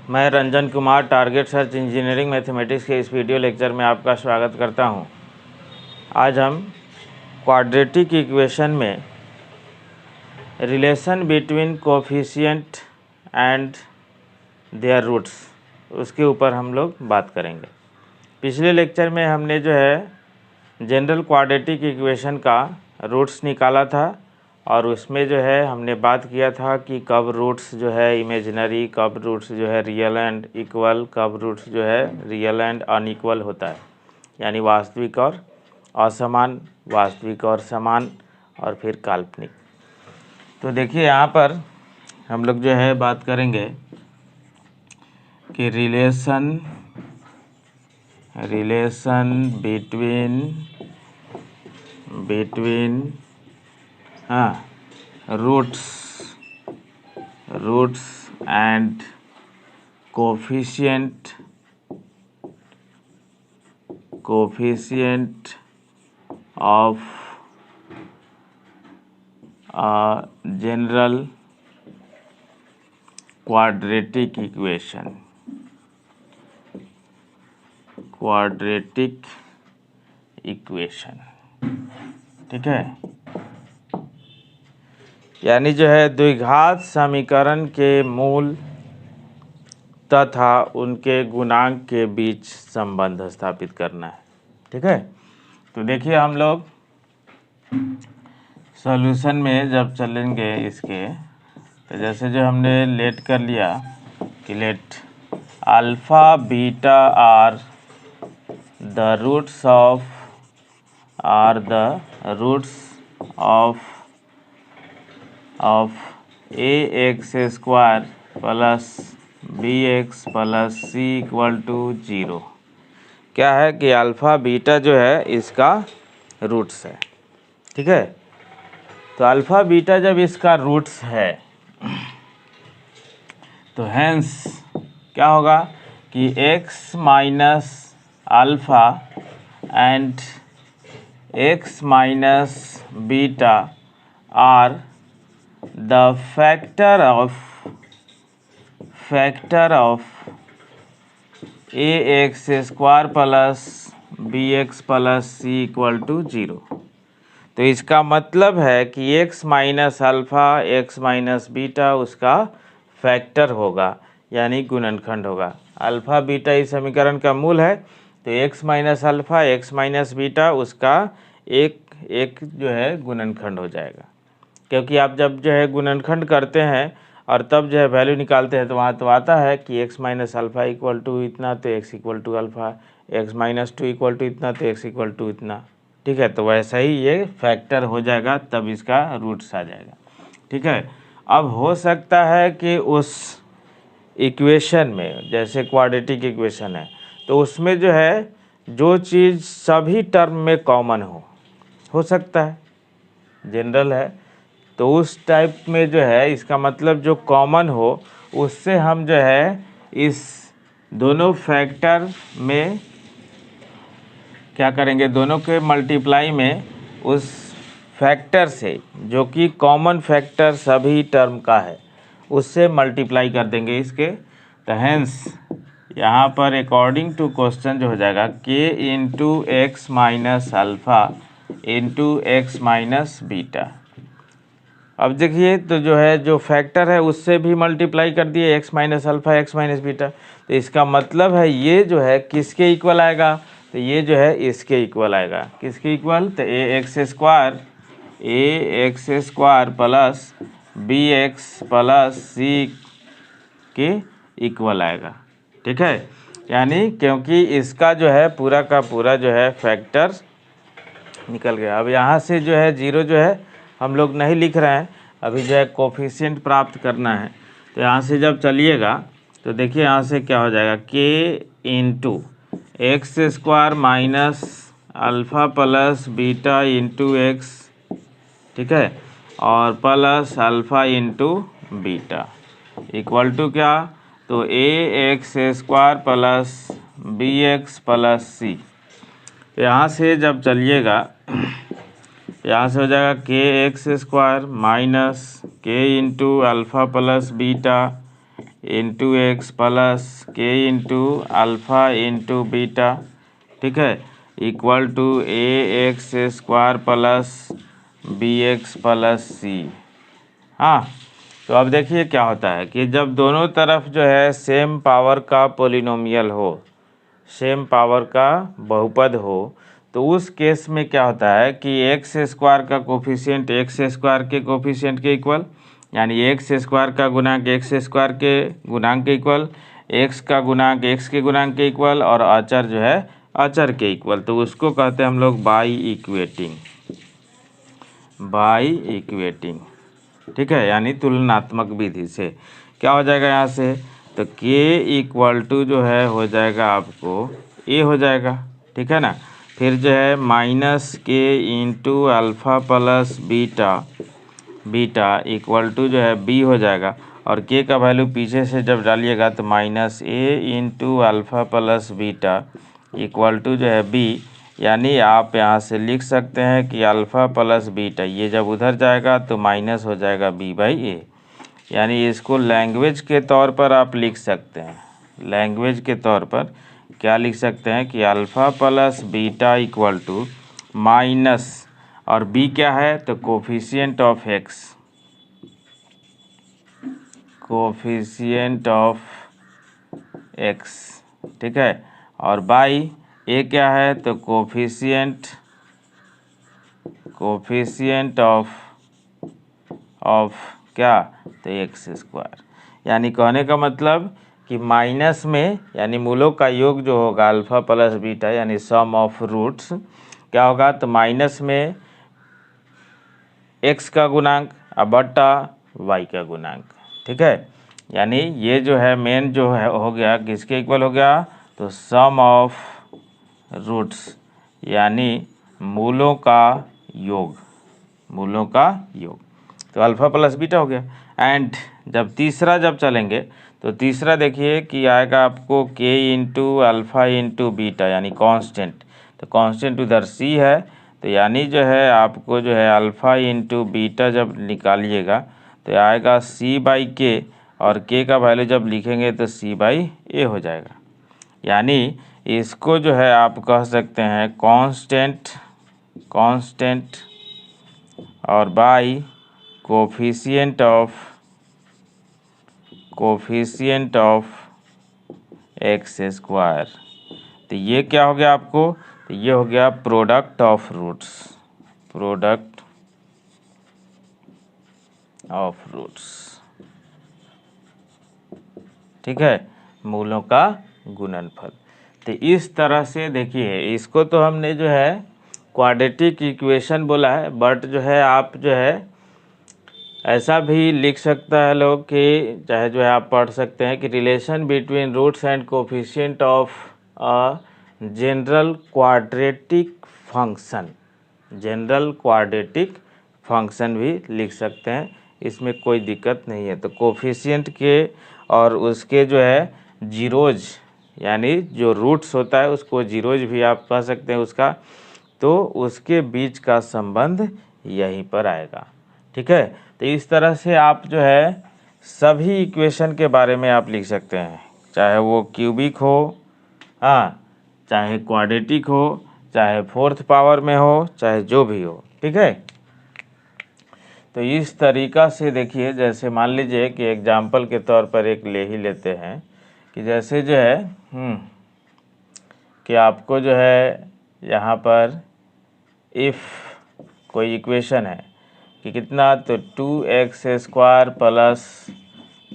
मैं Ranjan Kumar target search engineering mathematics के इस वीडियो लेक्चर में आपका स्वागत करता हूं। आज हम क्वाड्रेटिक इक्वेशन में relation between coefficient and their roots उसके ऊपर हम लोग बात करेंगे। पिछले लेक्चर में हमने जो है जनरल क्वाड्रेटिक इक्वेशन का रूट्स निकाला था और उसमें जो है हमने बात किया था कि कब रूट्स जो है इमेजिनरी, कब रूट्स जो है रियल एंड इक्वल, कब रूट्स जो है रियल एंड अनइक्वल होता है, यानी वास्तविक और असमान, वास्तविक और समान, और फिर काल्पनिक। तो देखिए यहाँ पर हम लोग जो है बात करेंगे कि relation between roots and coefficient of general quadratic equation, ठीक है। यानी जो है द्विघात समीकरण के मूल तथा उनके गुणांक के बीच संबंध स्थापित करना है, ठीक है। तो देखिए हम लोग सॉल्यूशन में जब चलेंगे इसके, तो जैसे जो हमने लेट कर लिया कि let alpha beta are the roots of a x square plus b x plus c equal to 0। क्या है कि अल्फ़ा बीटा जो है इसका रूट्स है, ठीक है। तो अल्फ़ा बीटा जब इसका रूट्स है तो हैंस क्या होगा कि x minus alpha and x minus beta are the factor of a x square plus b x plus c equal to 0। तो इसका मतलब है कि x minus alpha x minus beta उसका फैक्टर होगा, यानी गुणनखंड होगा। अल्फ़ा बीटा इस समीकरण का मूल है, तो x minus alpha x minus beta उसका एक जो है गुणनखंड हो जाएगा। क्योंकि आप जब जो है गुणनखंड करते हैं और तब जो है वैल्यू निकालते हैं तो वहाँ तो आता है कि x minus alpha equal to इतना, तो x equal to alpha, x minus 2 equal to इतना, तो x इक्वल टू इतना, ठीक है। तो वैसा ही ये फैक्टर हो जाएगा, तब इसका रूट्स आ जाएगा, ठीक है। अब हो सकता है कि उस इक्वेशन में, जैसे क्वाड्रेटिक इक्वेशन है, तो उसमें जो है जो चीज़ सभी टर्म में कॉमन हो सकता है, जनरल है, तो उस टाइप में जो है इसका मतलब जो कॉमन हो उससे हम जो है इस दोनों फैक्टर में क्या करेंगे, दोनों के मल्टीप्लाई में उस फैक्टर से जो कि कॉमन फैक्टर सभी टर्म का है उससे मल्टीप्लाई कर देंगे इसके। तो हैंस यहाँ पर अकॉर्डिंग टू क्वेश्चन जो हो जाएगा k into x minus alpha into x minus beta. अब देखिए तो जो है जो फैक्टर है उससे भी मल्टीप्लाई कर दिए x minus alpha x minus beta, तो इसका मतलब है ये जो है किसके इक्वल आएगा, तो ये जो है इसके इक्वल आएगा। किसके इक्वल, तो a x square plus b x plus c के इक्वल आएगा, ठीक है। यानी क्योंकि इसका जो है पूरा का पूरा जो है फैक्टर निकल गया। अब यहाँ से जो है 0 जो है हम लोग नहीं लिख रहे हैं, अभी जो है कोफिशिएंट प्राप्त करना है। तो यहाँ से जब चलिएगा तो देखिए यहाँ से क्या हो जाएगा, k into x square minus alpha plus beta into x, ठीक है, और plus alpha into beta equal to क्या, तो a x square plus b x plus c. तो यहाँ से जब चलिएगा यहाँ से हो जाएगा के एक्स स्क्वायर माइनस के into alpha plus beta into x plus k into alpha into beta, ठीक है, equal to a x square plus b x plus c. हाँ, तो अब देखिए क्या होता है कि जब दोनों तरफ जो है सेम पावर का पोलिनोमियल हो, सेम पावर का बहुपद हो, तो उस केस में क्या होता है कि एक्स स्क्वायर का कोफिशिएंट एक्स स्क्वायर के कोफिशिएंट के इक्वल, यानी एक्स स्क्वायर का गुणांक एक्स स्क्वायर के गुणांक के इक्वल, एक्स का गुणांक एक्स के गुणांक के इक्वल, और अचर जो है अचर के इक्वल। तो उसको कहते हैं हम लोग बाई इक्वेटिंग, बाई इक्वेटिंग, ठीक है, यानी तुलनात्मक विधि से क्या हो जाएगा यहाँ से, तो k इक्वल टू जो है हो जाएगा आपको a हो जाएगा, ठीक है ना। फिर जो है माइनस के into alpha plus beta, beta equal to जो है b हो जाएगा, और k का वैल्यू पीछे से जब डालिएगा तो minus a into alpha plus beta equal to जो है b, यानी आप यहाँ से लिख सकते हैं कि अल्फ़ा प्लस बीटा ये जब उधर जाएगा तो माइनस हो जाएगा b बाई ए, यानी इसको लैंग्वेज के तौर पर आप लिख सकते हैं, लैंग्वेज के तौर पर क्या लिख सकते हैं कि alpha plus beta equal to minus, और b क्या है तो coefficient of x, coefficient of x, ठीक है, और बाई a क्या है तो कोफिशिएंट, कोफिशिएंट ऑफ क्या तो एक्स स्क्वायर। यानी कहने का मतलब कि माइनस में यानी मूलों का योग जो होगा अल्फ़ा प्लस बीटा यानी सम ऑफ रूट्स क्या होगा, तो माइनस में एक्स का गुणांक और बट्टा वाई का गुणांक, ठीक है। यानी ये जो है मेन जो है हो गया किसके इक्वल हो गया, तो सम ऑफ रूट्स यानी मूलों का योग, मूलों का योग, तो अल्फ़ा प्लस बीटा हो गया। एंड जब तीसरा जब चलेंगे तो तीसरा देखिए कि आएगा आपको k into alpha into beta यानी कांस्टेंट, तो कांस्टेंट उधर c है, तो यानी जो है आपको जो है अल्फ़ा इंटू बीटा जब निकालिएगा तो आएगा c बाई के, और k का वैल्यू जब लिखेंगे तो c बाई ए हो जाएगा। यानी इसको जो है आप कह सकते हैं कांस्टेंट, कांस्टेंट और by coefficient of x square, तो ये क्या हो गया आपको, तो ये हो गया product of roots, product of roots, ठीक है, मूलों का गुणनफल। तो इस तरह से देखिए इसको तो हमने जो है क्वाड्रेटिक इक्वेशन बोला है, बट जो है आप जो है ऐसा भी लिख सकता है लोग कि चाहे जो है आप पढ़ सकते हैं कि relation between roots and coefficient of a general quadratic function, general quadratic function भी लिख सकते हैं, इसमें कोई दिक्कत नहीं है। तो कोफिशिएंट के और उसके जो है जीरोज यानी जो रूट्स होता है उसको जीरोज भी आप कह सकते हैं उसका, तो उसके बीच का संबंध यहीं पर आएगा, ठीक है। तो इस तरह से आप जो है सभी इक्वेशन के बारे में आप लिख सकते हैं, चाहे वो क्यूबिक हो, हाँ, चाहे क्वाड्रेटिक हो, चाहे फोर्थ पावर में हो, चाहे जो भी हो, ठीक है। तो इस तरीका से देखिए, जैसे मान लीजिए कि एग्जाम्पल के तौर पर एक ले ही लेते हैं कि जैसे जो है कि आपको जो है यहाँ पर इफ़ कोई इक्वेशन है कि कितना, तो 2x square plus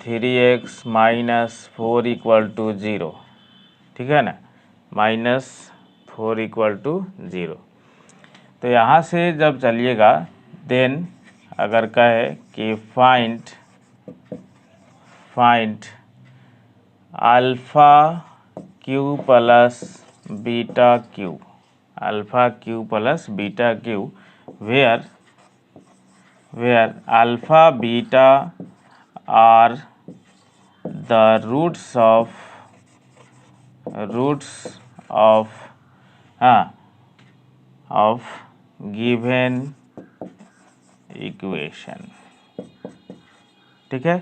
3x minus 4 equal to 0, ठीक है ना, -4 इक्वल टू 0। तो यहाँ से जब चलिएगा देन अगर कहे कि find alpha cube plus beta cube, alpha cube plus beta cube where alpha beta are the roots of given equation, ठीक है।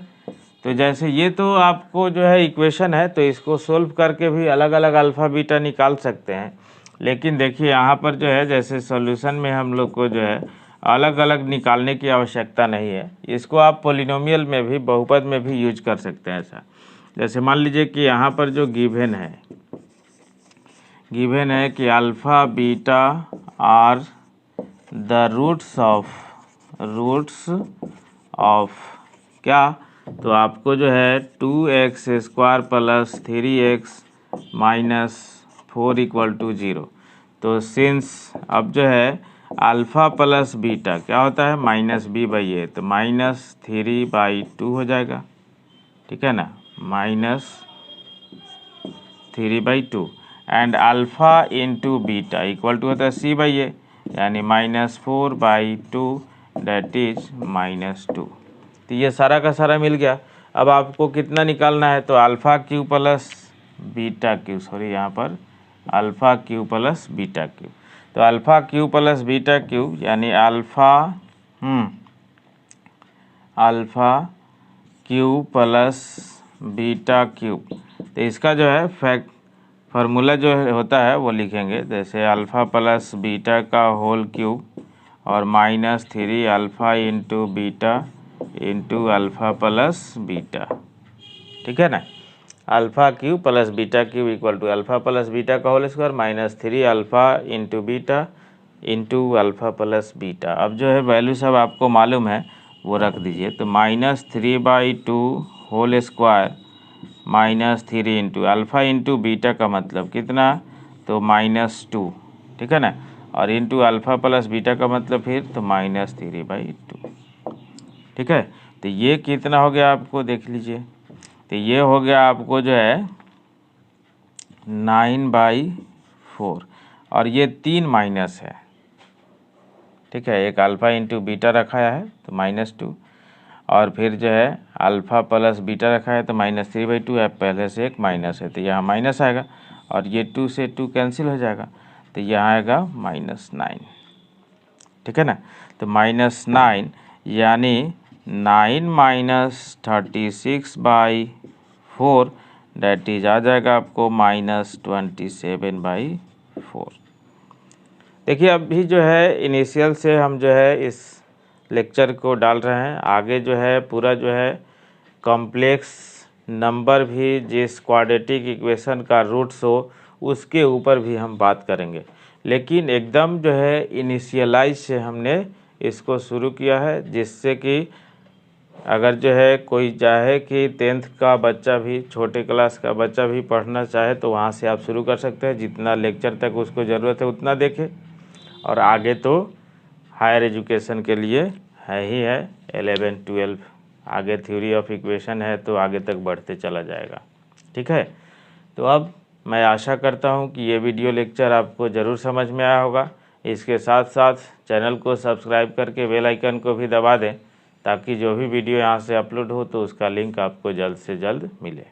तो जैसे ये तो आपको जो है इक्वेशन है, तो इसको सोल्व करके भी अलग अलग अल्फ़ा बीटा निकाल सकते हैं। लेकिन देखिए यहाँ पर जो है जैसे सॉल्यूशन में हम लोग को जो है अलग अलग निकालने की आवश्यकता नहीं है। इसको आप पॉलिनोमियल में भी, बहुपद में भी यूज कर सकते हैं ऐसा। जैसे मान लीजिए कि यहाँ पर जो गिवन है कि alpha beta are the roots of क्या, तो आपको जो है 2x² plus 3x minus 4 equal to 0। तो सिंस अब जो है अल्फ़ा प्लस बीटा क्या होता है -b/a, तो -3/2 हो जाएगा, ठीक है ना, -3/2 and alpha into beta equal to होता है c/a, यानी -4/2 दैट इज -2। तो ये सारा का सारा मिल गया। अब आपको कितना निकालना है, तो alpha cube plus beta cube, sorry यहाँ पर alpha cube plus beta cube. तो alpha cube plus beta cube यानी alpha cube plus beta cube. तो इसका जो है फार्मूला जो होता है वो लिखेंगे, जैसे अल्फ़ा प्लस बीटा का होल क्यूब और -3 alpha into beta into alpha plus beta, ठीक है ना। Alpha cube plus beta cube equal to alpha plus beta का whole square -3 alpha into beta into alpha plus beta. अब जो है value सब आपको मालूम है वो रख दीजिए। तो -3/2 whole square -3 into alpha into beta का मतलब कितना, तो -2, ठीक है ना, और इंटू अल्फ़ा प्लस बीटा का मतलब फिर तो -3/2, ठीक है। तो ये कितना हो गया आपको देख लीजिए। तो ये हो गया आपको जो है 9/4 और ये 3 माइनस है, ठीक है, एक अल्फ़ा इंटू बीटा रखा है तो -2 और फिर जो है अल्फ़ा प्लस बीटा रखा है तो -3/2 है, पहले से एक माइनस है तो यहाँ माइनस आएगा और ये 2 से 2 कैंसिल हो जाएगा तो यहाँ आएगा -9, ठीक है ना। तो -9 यानी 9 - 36/4 डैट इज आ जाएगा आपको -27/4। देखिए अभी जो है इनिशियल से हम जो है इस लेक्चर को डाल रहे हैं, आगे जो है पूरा जो है कॉम्प्लेक्स नंबर भी जिस क्वाड्रेटिक इक्वेशन का रूट्स हो उसके ऊपर भी हम बात करेंगे। लेकिन एकदम जो है इनिशियलाइज से हमने इसको शुरू किया है, जिससे कि अगर जो है कोई चाहे कि 10th का बच्चा भी, छोटे क्लास का बच्चा भी पढ़ना चाहे तो वहाँ से आप शुरू कर सकते हैं। जितना लेक्चर तक उसको ज़रूरत है उतना देखें और आगे तो हायर एजुकेशन के लिए है ही है 11 12, आगे थ्योरी ऑफ इक्वेशन है तो आगे तक बढ़ते चला जाएगा, ठीक है। तो अब मैं आशा करता हूँ कि ये वीडियो लेक्चर आपको ज़रूर समझ में आया होगा। इसके साथ साथ चैनल को सब्सक्राइब करके बेल आइकन को भी दबा दें ताकि जो भी वीडियो यहाँ से अपलोड हो तो उसका लिंक आपको जल्द से जल्द मिले।